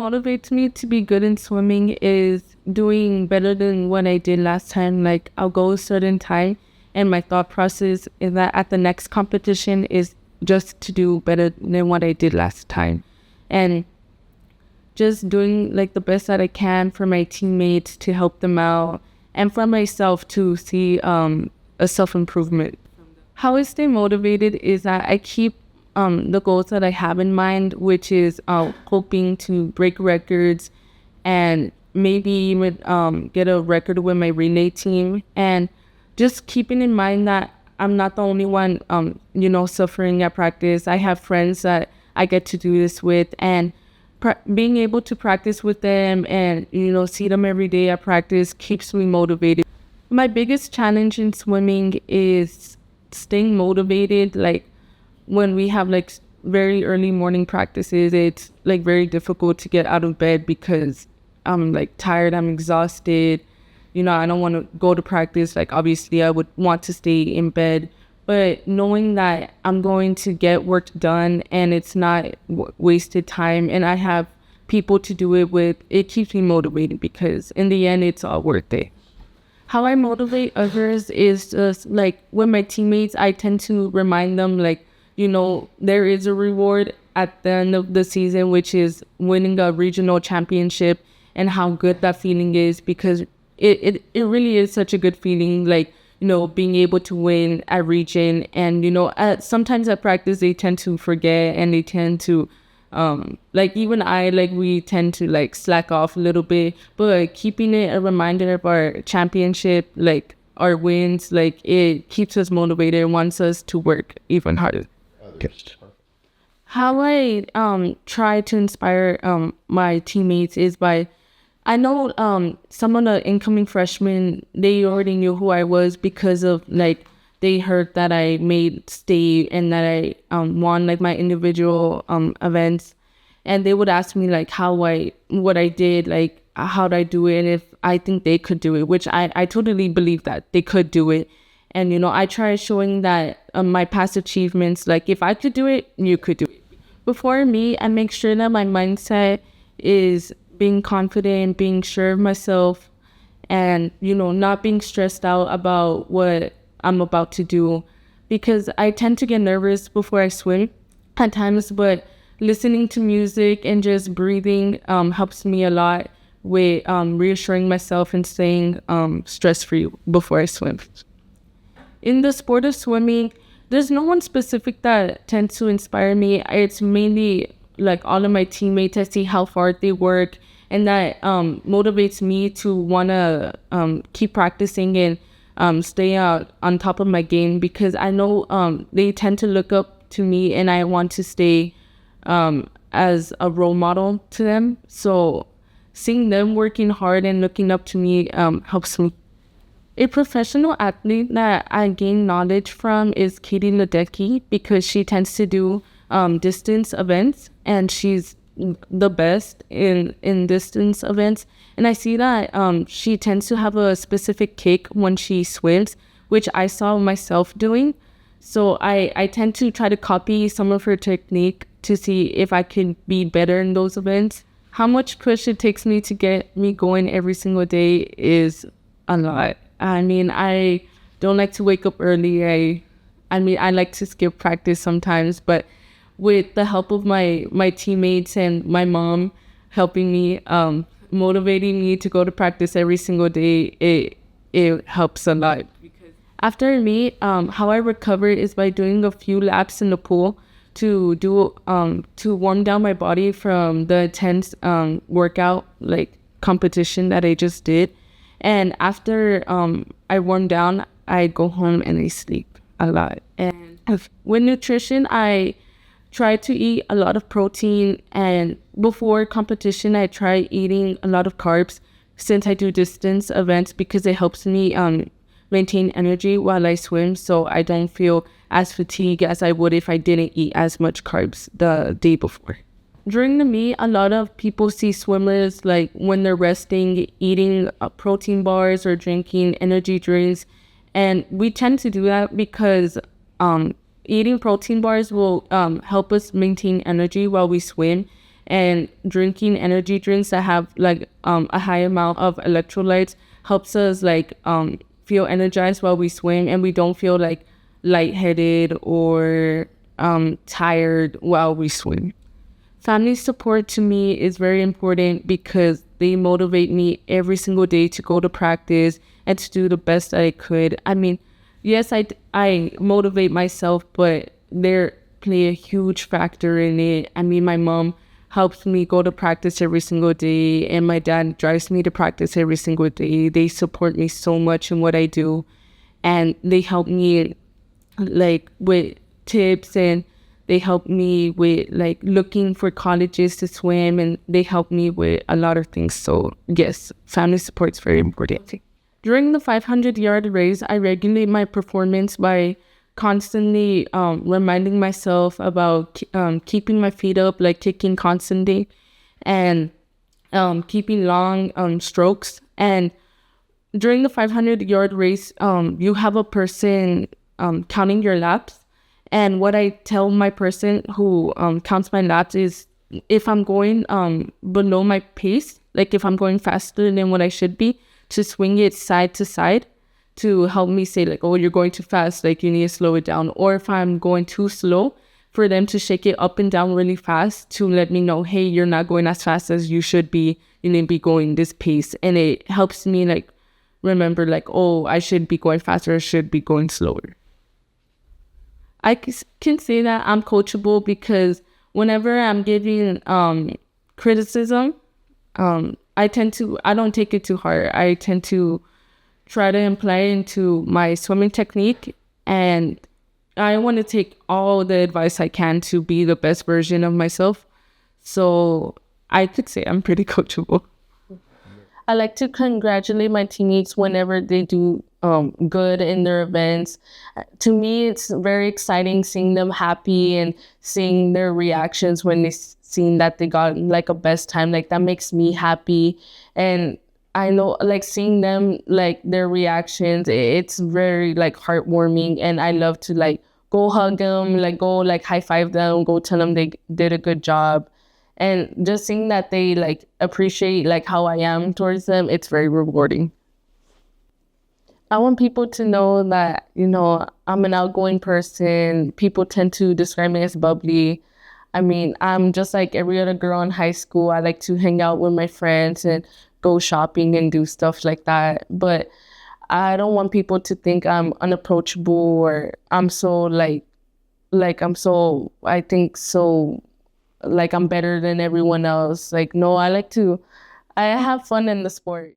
motivates me to be good in swimming is doing better than what I did last time. Like, I'll go a certain time, and my thought process is that at the next competition is just to do better than what I did last time. And just doing like the best that I can for my teammates to help them out, and for myself to see a self-improvement. How I stay motivated is that I keep the goals that I have in mind, which is hoping to break records and maybe even get a record with my relay team. And just keeping in mind that I'm not the only one, suffering at practice. I have friends that I get to do this with, and being able to practice with them and, see them every day at practice keeps me motivated. My biggest challenge in swimming is staying motivated. Like, when we have like very early morning practices, it's like very difficult to get out of bed because I'm like tired, I'm exhausted. I don't want to go to practice. Like, obviously I would want to stay in bed, but knowing that I'm going to get work done and it's not wasted time and I have people to do it with, it keeps me motivated because in the end, it's all worth it. How I motivate others is just like with my teammates, I tend to remind them like, there is a reward at the end of the season, which is winning a regional championship, and how good that feeling is, because it really is such a good feeling, like, being able to win at region. And, sometimes at practice, they tend to forget and they tend to, we tend to like slack off a little bit, but keeping it a reminder of our championship, like our wins, like it keeps us motivated and wants us to work even harder. How I try to inspire my teammates is by, I know some of the incoming freshmen, they already knew who I was because of like they heard that I made state and that I won like my individual events, and they would ask me like what I did, like how'd I do it, and if I think they could do it, which I totally believe that they could do it. And, I try showing that my past achievements, like if I could do it, you could do it. Before me, I make sure that my mindset is being confident, being sure of myself, and, not being stressed out about what I'm about to do, because I tend to get nervous before I swim at times, but listening to music and just breathing helps me a lot with reassuring myself and staying stress-free before I swim. In the sport of swimming, there's no one specific that tends to inspire me. It's mainly like all of my teammates. I see how hard they work, and that motivates me to want to keep practicing and stay out on top of my game, because I know they tend to look up to me and I want to stay as a role model to them. So seeing them working hard and looking up to me helps me. A professional athlete that I gain knowledge from is Katie Ledecky, because she tends to do distance events, and she's the best in distance events. And I see that she tends to have a specific kick when she swims, which I saw myself doing. So I tend to try to copy some of her technique to see if I can be better in those events. How much push it takes me to get me going every single day is a lot. I mean, I don't like to wake up early. I like to skip practice sometimes, but with the help of my teammates and my mom helping me, motivating me to go to practice every single day, it helps a lot. After me, how I recover is by doing a few laps in the pool to warm down my body from the intense workout, like competition that I just did. And after I warm down, I go home and I sleep a lot. And with nutrition, I try to eat a lot of protein, and before competition, I try eating a lot of carbs since I do distance events, because it helps me maintain energy while I swim, so I don't feel as fatigued as I would if I didn't eat as much carbs the day before. During the meet, a lot of people see swimmers like when they're resting, eating protein bars or drinking energy drinks. And we tend to do that because eating protein bars will help us maintain energy while we swim. and drinking energy drinks that have like a high amount of electrolytes helps us like feel energized while we swim, and we don't feel like lightheaded or tired while we swim. Family support to me is very important because they motivate me every single day to go to practice and to do the best that I could. I mean, yes, I motivate myself, but they play a huge factor in it. I mean, my mom helps me go to practice every single day, and my dad drives me to practice every single day. They support me so much in what I do, and they help me like with tips, and they help me with like looking for colleges to swim, and they help me with a lot of things. So yes, family support is very important. During the 500-yard race, I regulate my performance by constantly reminding myself about keeping my feet up, like kicking constantly, and keeping long strokes. And during the 500-yard race, you have a person counting your laps. And what I tell my person who counts my laps is, if I'm going below my pace, like if I'm going faster than what I should be, to swing it side to side to help me say like, oh, you're going too fast, like you need to slow it down. Or if I'm going too slow, for them to shake it up and down really fast to let me know, hey, you're not going as fast as you should be. You need to be going this pace. And it helps me like remember like, oh, I should be going faster, I should be going slower. I can say that I'm coachable because whenever I'm giving criticism, I don't take it too hard. I tend to try to imply it into my swimming technique, and I want to take all the advice I can to be the best version of myself. So I could say I'm pretty coachable. I like to congratulate my teammates whenever they do good in their events. To me, it's very exciting seeing them happy and seeing their reactions when they seen that they got like a best time. Like that makes me happy. And I know like seeing them, like their reactions, it's very like heartwarming. And I love to like go hug them, like go like high five them, go tell them they did a good job. And just seeing that they like appreciate like how I am towards them, it's very rewarding. I want people to know that, you know, I'm an outgoing person. People tend to describe me as bubbly. I mean, I'm just like every other girl in high school. I like to hang out with my friends and go shopping and do stuff like that. But I don't want people to think I'm unapproachable or I'm so I think so like I'm better than everyone else. Like, no, I have fun in the sport.